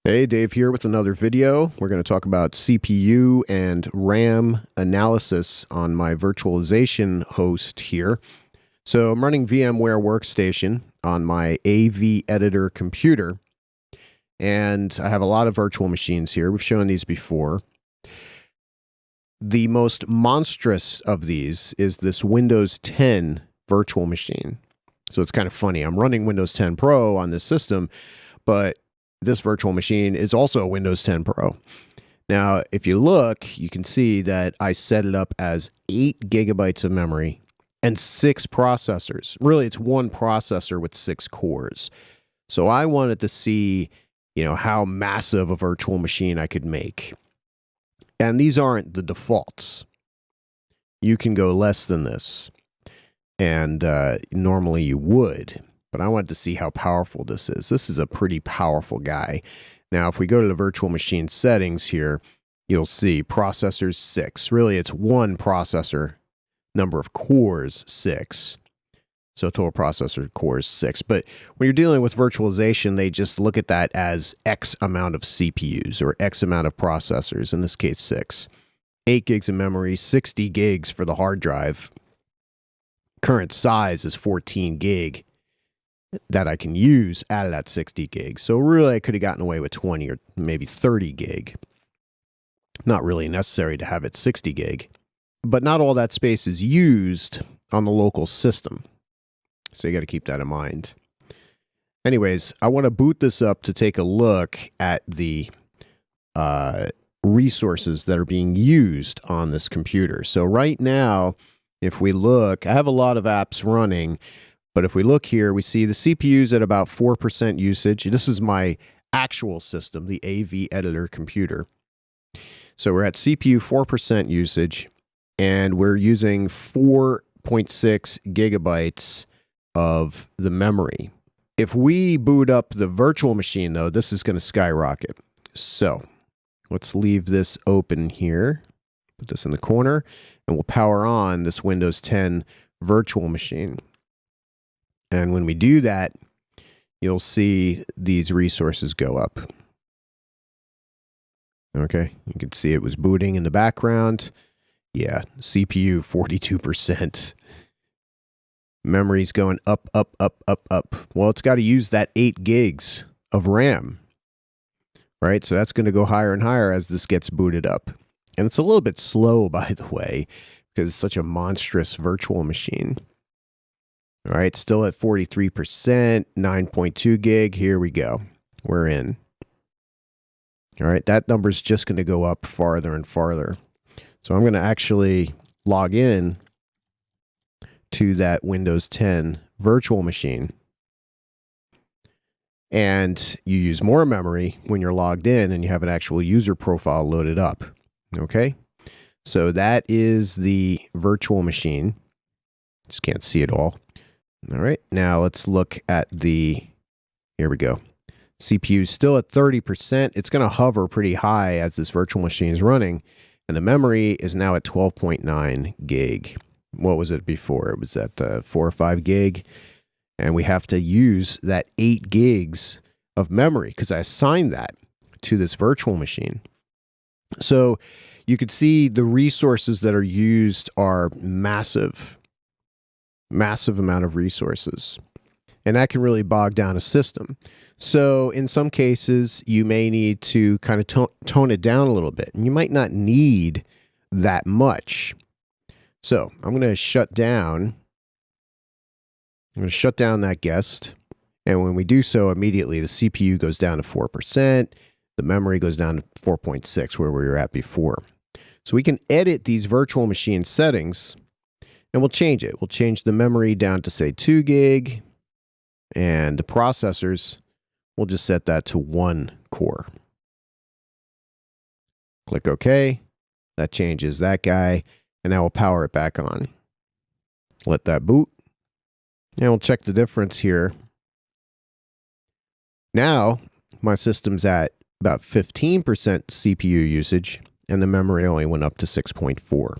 Hey, Dave here with another video. We're going to talk about CPU and RAM analysis on my virtualization host here. So I'm running VMware Workstation on my AV editor computer, and I have a lot of virtual machines here. We've shown these before. The most monstrous of these is this Windows 10 virtual machine. So it's kind of funny. I'm running Windows 10 Pro on this system, but this virtual machine is also Windows 10 Pro. Now, if you look, you can see that I set it up as 8 gigabytes of memory and 6 processors. Really, it's one processor with 6 cores. So I wanted to see, how massive a virtual machine I could make. And these aren't the defaults. You can go less than this. And normally you would. But I wanted to see how powerful this is. This is a pretty powerful guy. Now, if we go to the virtual machine settings here, you'll see processors 6. Really, it's one processor, number of cores 6. So total processor cores 6. But when you're dealing with virtualization, they just look at that as X amount of CPUs or X amount of processors, in this case 6. 8 gigs of memory, 60 gigs for the hard drive. Current size is 14 gig. That I can use out of that 60 gig. So really, I could have gotten away with 20 or maybe 30 gig. Not really necessary to have it 60 gig. But not all that space is used on the local system. So you got to keep that in mind. Anyways, I want to boot this up to take a look at the resources that are being used on this computer. So right now, if we look, I have a lot of apps running. But if we look here, we see the CPU's at about 4% usage. This is my actual system, the AV editor computer. So we're at CPU 4% usage, and we're using 4.6 gigabytes of the memory. If we boot up the virtual machine, though, this is going to skyrocket. So let's leave this open here. Put this in the corner, and we'll power on this Windows 10 virtual machine. And when we do that, you'll see these resources go up. Okay, you can see it was booting in the background. Yeah, CPU 42%. Memory's going up, up, up, up, up. Well, it's got to use that 8 gigs of RAM, right? So that's going to go higher and higher as this gets booted up. And it's a little bit slow, by the way, because it's such a monstrous virtual machine. All right, still at 43%, 9.2 gig. Here we go. We're in. All right, that number's just going to go up farther and farther. So I'm going to actually log in to that Windows 10 virtual machine. And you use more memory when you're logged in and you have an actual user profile loaded up. Okay, so that is the virtual machine. Just can't see it all. All right, now let's look at here we go. CPU is still at 30%. It's going to hover pretty high as this virtual machine is running. And the memory is now at 12.9 gig. What was it before? It was at 4 or 5 gig. And we have to use that 8 gigs of memory because I assigned that to this virtual machine. So you could see the resources that are used are massive. Massive amount of resources. And that can really bog down a system. So in some cases, you may need to kind of tone it down a little bit. And you might not need that much. So I'm going to shut down. I'm going to shut down that guest. And when we do so, immediately the CPU goes down to 4%. The memory goes down to 4.6, where we were at before. So we can edit these virtual machine settings. And we'll change it. We'll change the memory down to, say, 2 gig. And the processors, we'll just set that to 1 core. Click OK. That changes that guy. And now we'll power it back on. Let that boot. And we'll check the difference here. Now, my system's at about 15% CPU usage. And the memory only went up to 6.4.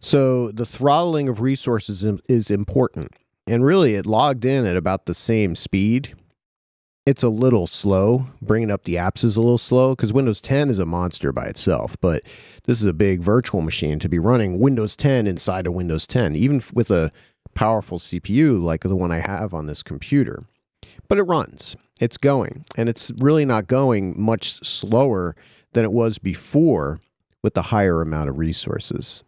So the throttling of resources is important. And really, it logged in at about the same speed. it's a little slow. Bringing up the apps is a little slow because Windows 10 is a monster by itself, but this is a big virtual machine to be running Windows 10 inside of Windows 10, even with a powerful CPU like the one I have on this computer. But it runs, it's going, and it's really not going much slower than it was before with the higher amount of resources.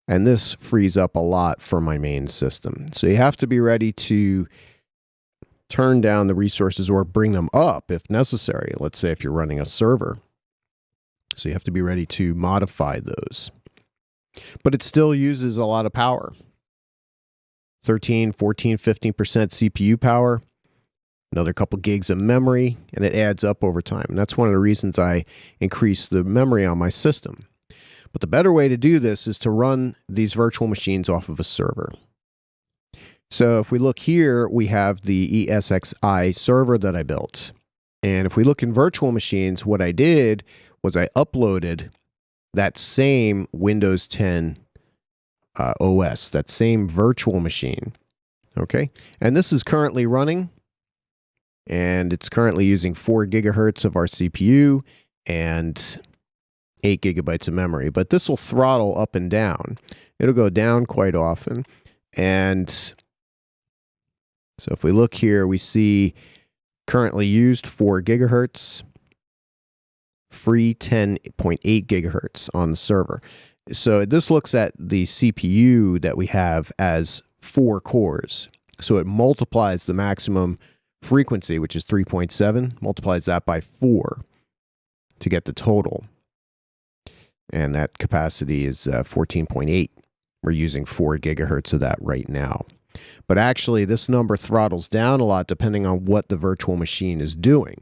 And this frees up a lot for my main system. So you have to be ready to turn down the resources or bring them up if necessary. Let's say if you're running a server. So you have to be ready to modify those. But it still uses a lot of power. 13, 14, 15% CPU power, another couple gigs of memory, and it adds up over time. And that's one of the reasons I increase the memory on my system. But the better way to do this is to run these virtual machines off of a server. So if we look here, we have the ESXi server that I built. And if we look in virtual machines, what I did was I uploaded that same Windows 10 OS, that same virtual machine. Okay. And this is currently running. And it's currently using 4 gigahertz of our CPU and 8 gigabytes of memory. But this will throttle up and down. It'll go down quite often. And so if we look here, we see currently used 4 gigahertz, free 10.8 gigahertz on the server. So this looks at the CPU that we have as 4 cores. So it multiplies the maximum frequency, which is 3.7, multiplies that by 4 to get the total. And that capacity is 14.8. We're using 4 gigahertz of that right now. But actually, this number throttles down a lot depending on what the virtual machine is doing.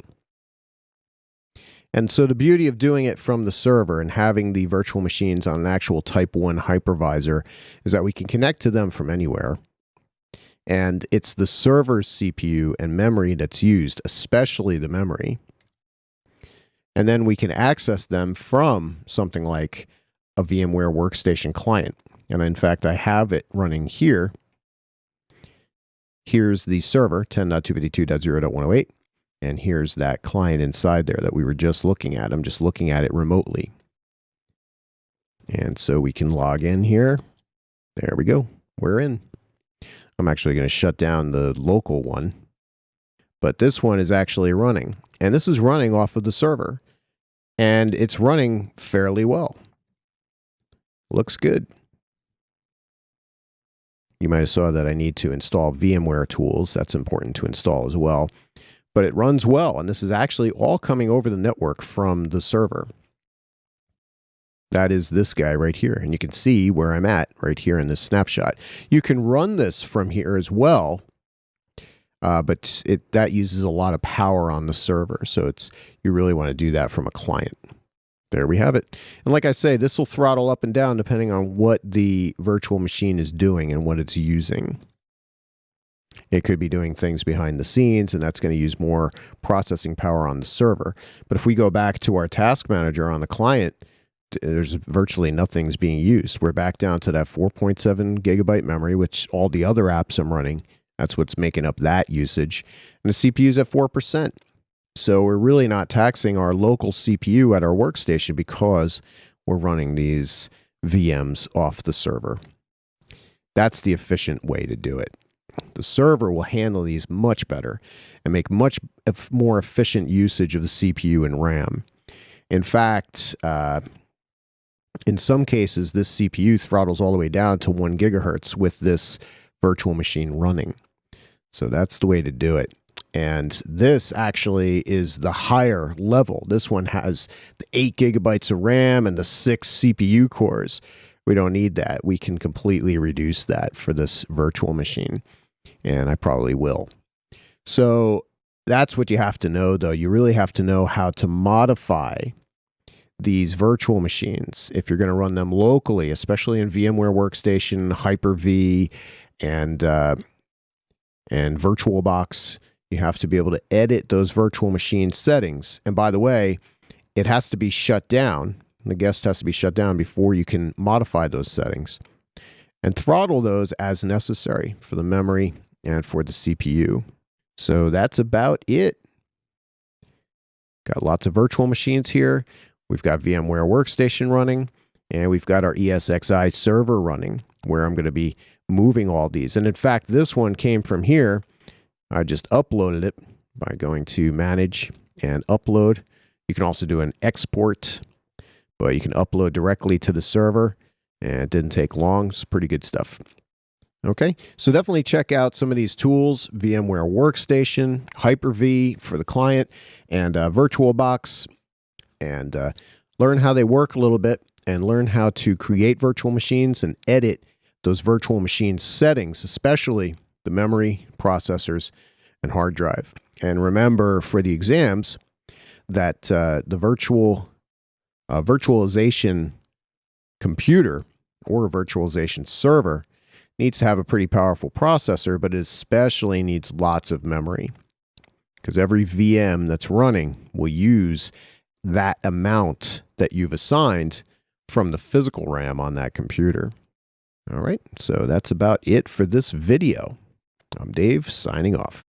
And so the beauty of doing it from the server and having the virtual machines on an actual Type 1 hypervisor is that we can connect to them from anywhere. And it's the server's CPU and memory that's used, especially the memory. And then we can access them from something like a VMware Workstation client. And in fact, I have it running here. Here's the server, 10.252.0.108. And here's that client inside there that we were just looking at. I'm just looking at it remotely. And so we can log in here. There we go. We're in. I'm actually going to shut down the local one. But this one is actually running. And this is running off of the server. And it's running fairly well. Looks good. You might have saw that I need to install VMware tools. That's important to install as well. But it runs well, and this is actually all coming over the network from the server. That is this guy right here, and you can see where I'm at right here in this snapshot. You can run this from here as well, but that uses a lot of power on the server, so you really want to do that from a client. There we have it. And like I say, this will throttle up and down depending on what the virtual machine is doing and what it's using. It could be doing things behind the scenes, and that's going to use more processing power on the server. But if we go back to our task manager on the client, there's virtually nothing's being used. We're back down to that 4.7 gigabyte memory, which all the other apps I'm running, that's what's making up that usage. And the CPU's at 4%. So we're really not taxing our local CPU at our workstation because we're running these VMs off the server. That's the efficient way to do it. The server will handle these much better and make much more efficient usage of the CPU and RAM. In fact, in some cases, this CPU throttles all the way down to 1 gigahertz with this virtual machine running. So that's the way to do it. And this actually is the higher level. This one has the 8 gigabytes of RAM and the 6 CPU cores. We don't need that. We can completely reduce that for this virtual machine. And I probably will. So that's what you have to know, though. You really have to know how to modify these virtual machines if you're going to run them locally, especially in VMware Workstation, Hyper-V, and VirtualBox. You have to be able to edit those virtual machine settings. And by the way, it has to be shut down. The guest has to be shut down before you can modify those settings. And throttle those as necessary for the memory and for the CPU. So that's about it. Got lots of virtual machines here. We've got VMware Workstation running, and we've got our ESXi server running, where I'm going to be moving all these. And in fact, this one came from here. I just uploaded it by going to Manage and Upload. You can also do an export, but you can upload directly to the server, and it didn't take long. It's pretty good stuff. Okay, so definitely check out some of these tools: VMware Workstation, Hyper-V for the client, and VirtualBox, and learn how they work a little bit, and learn how to create virtual machines and edit those virtual machine settings, especially the memory, processors, and hard drive. And remember for the exams that the virtualization computer or a virtualization server needs to have a pretty powerful processor, but it especially needs lots of memory, because every VM that's running will use that amount that you've assigned from the physical RAM on that computer. All right, so that's about it for this video. I'm Dave, signing off.